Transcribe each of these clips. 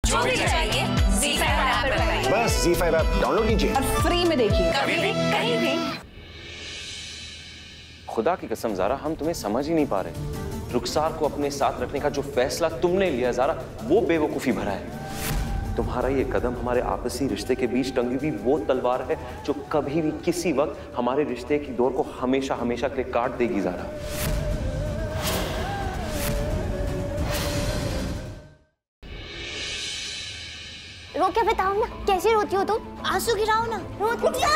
जो भी चाहिए ZEE5 ऐप पर पाइए। बस ZEE5 ऐप डाउनलोड कीजिए और फ्री में देखिए, कभी भी कहीं भी। खुदा की कसम ज़ारा, हम तुम्हें समझ ही नहीं पा रहे। रुखसार को अपने साथ रखने का जो फैसला तुमने लिया ज़ारा, वो बेवकूफ़ी भरा है। तुम्हारा ये कदम हमारे आपसी रिश्ते के बीच टंगी हुई वो तलवार है जो कभी भी किसी वक्त हमारे रिश्ते की डोर को हमेशा हमेशा के लिए काट देगी ज़ारा। रो के बताओ ना, कैसे रोती हो तुम? आंसू गिराओ ना, रोती क्या?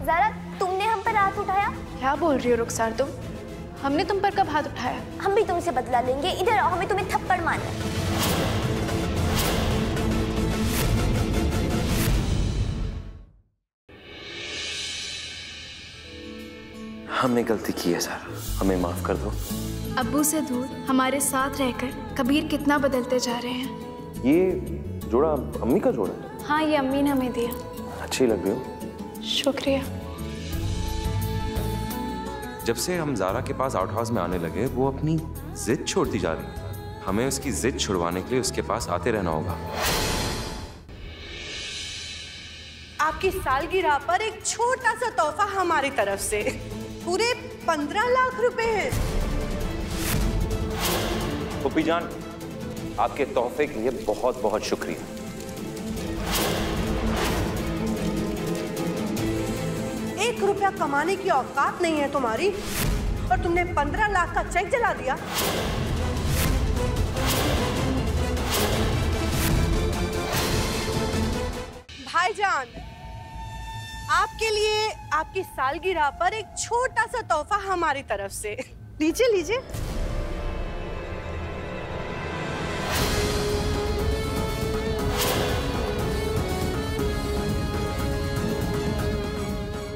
ज़ारा, तुमने हम पर हाथ उठाया? क्या बोल रही हो रुखसार तुम? हमने तुम पर कब हाथ उठाया? हम भी तुमसे बदला लेंगे। इधर आओ, हमें तुम्हें थप्पड़ मारना है। हमने गलती की है सर, हमें माफ कर दो। अब्बू से दूर हमारे साथ रहकर कबीर कितना बदलते जा रहे हैं। ये जोड़ा अम्मी का जोड़ा है? हाँ, ये अम्मी ने हमें दिया। अच्छी लग रही हो। शुक्रिया। जब से हम ज़ारा के पास आउट हाउस में आने लगे, वो अपनी जिद छोड़ती जा रही है। हमें उसकी जिद छुड़वाने के लिए उसके पास आते रहना होगा। आपकी सालगिरह पर एक छोटा सा तोहफा हमारी तरफ से, पूरे 15 लाख रुपए हैं। पुप्पी जान, आपके तोहफे के लिए बहुत बहुत शुक्रिया। 1 रुपया कमाने की औकात नहीं है तुम्हारी, और तुमने 15 लाख का चेक जला दिया। भाईजान, आपके लिए आपकी सालगिरह पर एक छोटा सा तोहफा हमारी तरफ से। लीजिए लीजिए।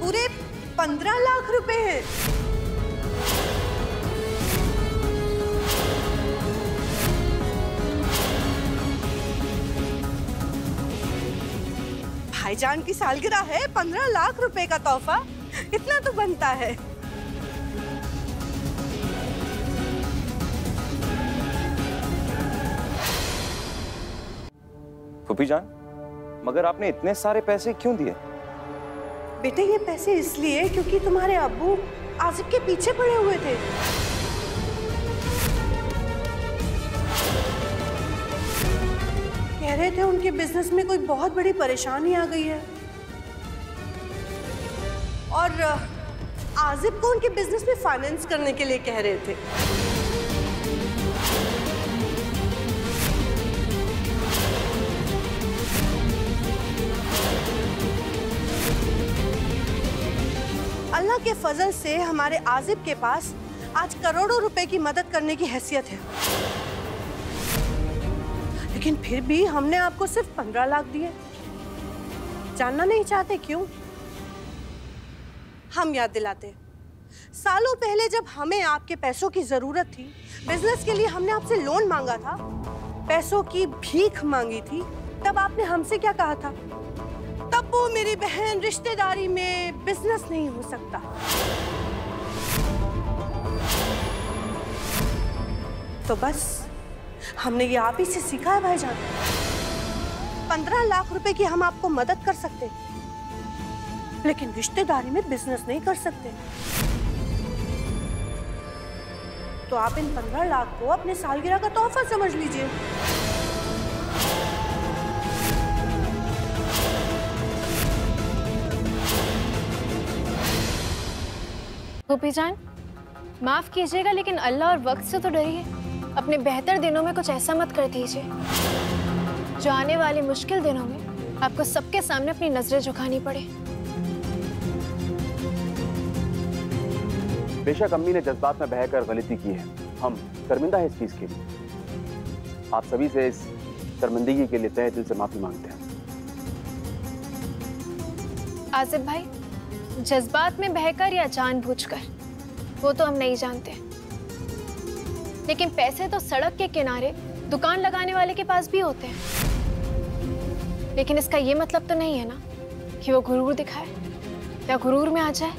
पूरे 15 लाख रुपए हैं। भाईजान की सालगिरह है, 15 लाख रुपए का तोहफा, इतना तो बनता है। पुप्पी जान, मगर आपने इतने सारे पैसे क्यों दिए? बेटे, ये पैसे इसलिए क्योंकि तुम्हारे अब्बू आसिफ के पीछे पड़े हुए थे। कह रहे थे उनके बिजनेस में कोई बहुत बड़ी परेशानी आ गई है, और आसिफ को उनके बिजनेस में फाइनेंस करने के लिए कह रहे थे। अल्लाह के फजल से हमारे आसिफ के पास आज करोड़ों रुपए की मदद करने की हैसियत है, लेकिन फिर भी हमने आपको सिर्फ 15 लाख दिए। जानना नहीं चाहते क्यों? हम याद दिलाते। सालों पहले जब हमें आपके पैसों की जरूरत थी, बिजनेस के लिए हमने आपसे लोन मांगा था, पैसों की भीख मांगी थी, तब आपने हमसे क्या कहा था? तब वो मेरी बहन, रिश्तेदारी में बिजनेस नहीं हो सकता। तो बस हमने ये आप ही से सीखा है भाईजान। 15 लाख रुपए की हम आपको मदद कर सकते, लेकिन रिश्तेदारी में बिजनेस नहीं कर सकते। तो आप इन 15 लाख को अपने सालगिरह का तोहफा समझ लीजिए। पुप्पी जान, माफ कीजिएगा, लेकिन अल्लाह और वक्त से तो डरिए। अपने बेहतर दिनों में कुछ ऐसा मत कर दीजिए जो आने वाले मुश्किल दिनों में आपको सबके सामने अपनी नजरें झुकानी पड़े। बेशक अम्मी ने जज्बात में बहकर गलती की है, हम शर्मिंदा है इस चीज के लिए। आप सभी से इस शर्मिंदगी के लिए तहे दिल से माफी मांगते हैं। आसिफ भाई, जज्बात में बहकर या जानबूझकर, वो तो हम नहीं जानते, लेकिन पैसे तो सड़क के किनारे दुकान लगाने वाले के पास भी होते हैं। लेकिन इसका ये मतलब तो नहीं है ना कि वो गुरूर दिखाए। या गुरूर में आ जाए।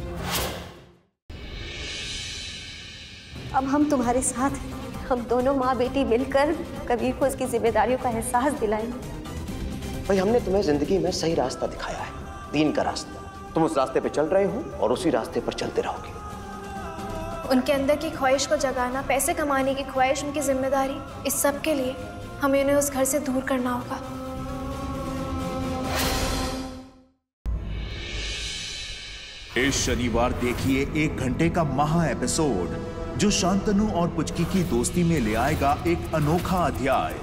अब हम तुम्हारे साथ हैं। हम दोनों माँ बेटी मिलकर कबीर को उसकी जिम्मेदारियों का एहसास दिलाएंगे। भाई हमने तुम्हें जिंदगी में सही रास्ता दिखाया है, दीन का रास्ता। तुम उस रास्ते पे चल रहे हो और उसी रास्ते पर चलते रहोगे। उनके अंदर की ख्वाहिश को जगाना, पैसे कमाने की ख्वाहिश, उनकी जिम्मेदारी, इस सब के लिए हमें उन्हें उस घर से दूर करना होगा। इस शनिवार देखिए 1 घंटे का महा एपिसोड जो शांतनु और पुचकी की दोस्ती में ले आएगा एक अनोखा अध्याय,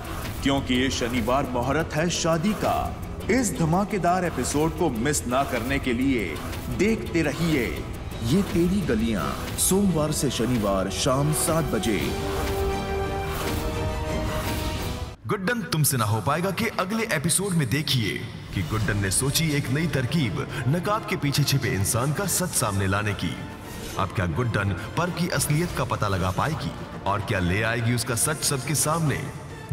क्योंकि ये शनिवार मुहूर्त है शादी का। इस धमाकेदार एपिसोड को मिस ना करने के लिए देखते रहिए ये तेरी गलियां, सोमवार से शनिवार शाम 7 बजे। गुड्डन तुमसे ना हो पाएगा कि अगले एपिसोड में देखिए कि गुड्डन ने सोची एक नई तरकीब नकाब के पीछे छिपे इंसान का सच सामने लाने की। अब क्या गुड्डन पर्व की असलियत का पता लगा पाएगी और क्या ले आएगी उसका सच सबके सामने?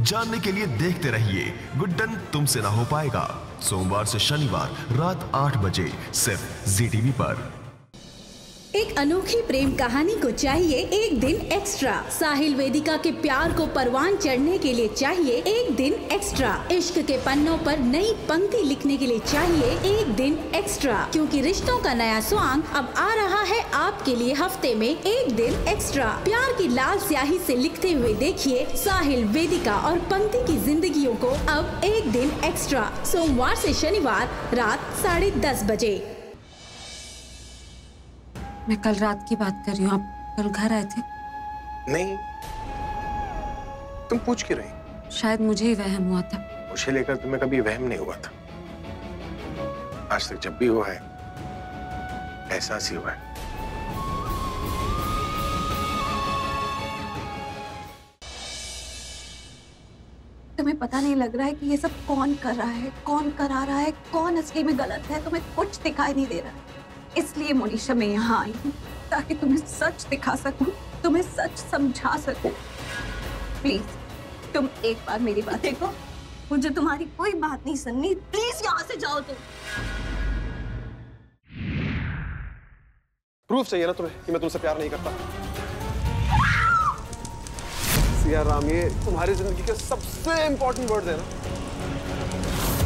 जानने के लिए देखते रहिए गुड्डन तुमसे ना हो पाएगा, सोमवार से शनिवार रात 8 बजे सिर्फ जी टीवी पर। एक अनोखी प्रेम कहानी को चाहिए एक दिन एक्स्ट्रा। साहिल वेदिका के प्यार को परवान चढ़ने के लिए चाहिए एक दिन एक्स्ट्रा। इश्क के पन्नों पर नई पंक्ति लिखने के लिए चाहिए एक दिन एक्स्ट्रा, क्योंकि रिश्तों का नया स्वांग अब आ रहा है आपके लिए हफ्ते में एक दिन एक्स्ट्रा। प्यार की लाल स्याही से लिखते हुए देखिए साहिल, वेदिका और पंक्ति की जिंदगियों को अब एक दिन एक्स्ट्रा, सोमवार से शनिवार रात 10:30 बजे। मैं कल रात की बात कर रही हूँ। आप कल घर आए थे? नहीं, तुम पूछ क्यों रही? शायद मुझे ही वहम हुआ था। मुझे लेकर तुम्हें कभी वहम नहीं हुआ था। आज तक जब भी हुआ है एहसास ही हुआ है। तुम्हें पता नहीं लग रहा है कि ये सब कौन कर रहा है, कौन करा रहा है, कौन असली में गलत है? तुम्हें कुछ दिखाई नहीं दे रहा है। इसलिए मोनिशा मैं यहाँ आई हूँ ताकि तुम्हें सच दिखा सकूं, तुम्हें सच समझा सकूं। प्लीज तुम एक बार मेरी बात देखो। मुझे तुम्हारी कोई बात नहीं सुननी। प्लीज यहाँ से जाओ तुम। प्रूफ चाहिए ना तुम्हें कि मैं तुमसे प्यार नहीं करता? सिया राम, ये तुम्हारी जिंदगी के सबसे इंपॉर्टेंट वर्ड है ना।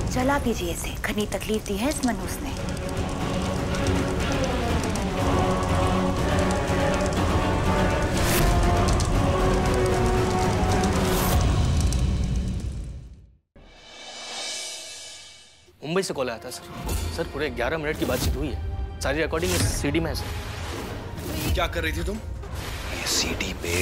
चला कीजिए इसे, घनी तकलीफ दी है इस मनहूस ने। मुंबई से कॉल आया था सर। पूरे 11 मिनट की बातचीत हुई है। सारी रिकॉर्डिंग सीडी में है सर। क्या कर रही थी तुम? ये सीडी पे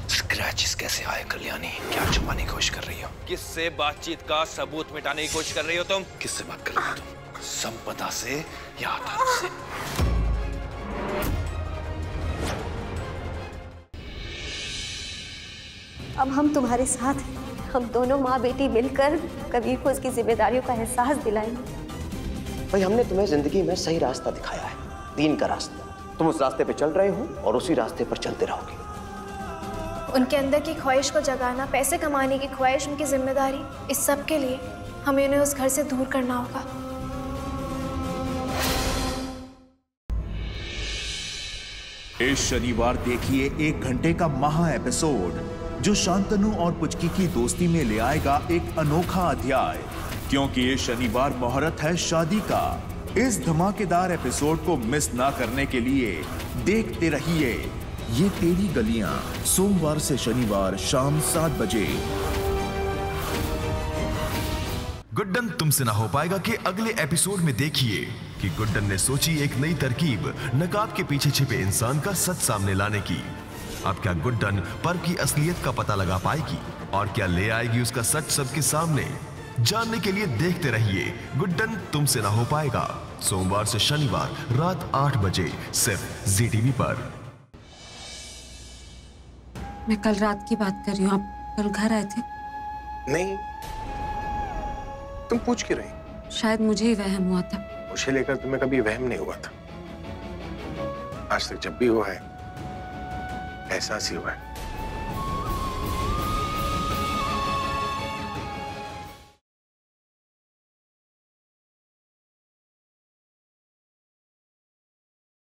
स्क्रैचेस कैसे आए कल्याणी? क्या छुपाने की कोशिश कर रही हो? किससे बातचीत का सबूत मिटाने की कोशिश कर रही हो तुम? किससे बात कर रही हो तुम? संपदा से या आधार से? अब हम तुम्हारे साथ हैं। हम दोनों माँ बेटी मिलकर कबीर को उसकी जिम्मेदारियों का एहसास दिलाएंगे। भाई हमने तुम्हें जिंदगी में सही रास्ता दिखाया है, दीन का रास्ता। तुम उस रास्ते पे चल रहे हो और उसी रास्ते पर चलते रहोगे। उनके अंदर की ख्वाहिश को जगाना, पैसे कमाने की ख्वाहिश, उनकी जिम्मेदारी, इस सब के लिए हमें उन्हें उस घर से दूर करना होगा। इस शनिवार देखिए 1 घंटे का महा एपिसोड जो शांतनु और पुचकी की दोस्ती में ले आएगा एक अनोखा अध्याय, क्योंकि ये शनिवार मुहूर्त है शादी का। इस धमाकेदार एपिसोड को मिस ना करने के लिए देखते रहिए ये तेरी गलियां, सोमवार से शनिवार शाम 7 बजे। गुड्डन तुमसे ना हो पाएगा कि अगले एपिसोड में देखिए कि गुड्डन ने सोची एक नई तरकीब नकाब के पीछे छिपे इंसान का सच सामने लाने की। अब क्या गुड्डन पर्व की असलियत का पता लगा पाएगी और क्या ले आएगी उसका सच सबके सामने? जानने के लिए देखते रहिए गुड्डन तुमसे ना हो पाएगा, सोमवार से शनिवार रात 8 बजे सिर्फ जी टीवी पर। मैं कल रात की बात कर रही हूँ। आप कल घर आए थे? नहीं, तुम पूछ क्यों रही? शायद मुझे ही वहम हुआ था। मुझे लेकर तुम्हें कभी वहम नहीं हुआ था। आज तक जब भी हुआ है एहसास ही हुआ है।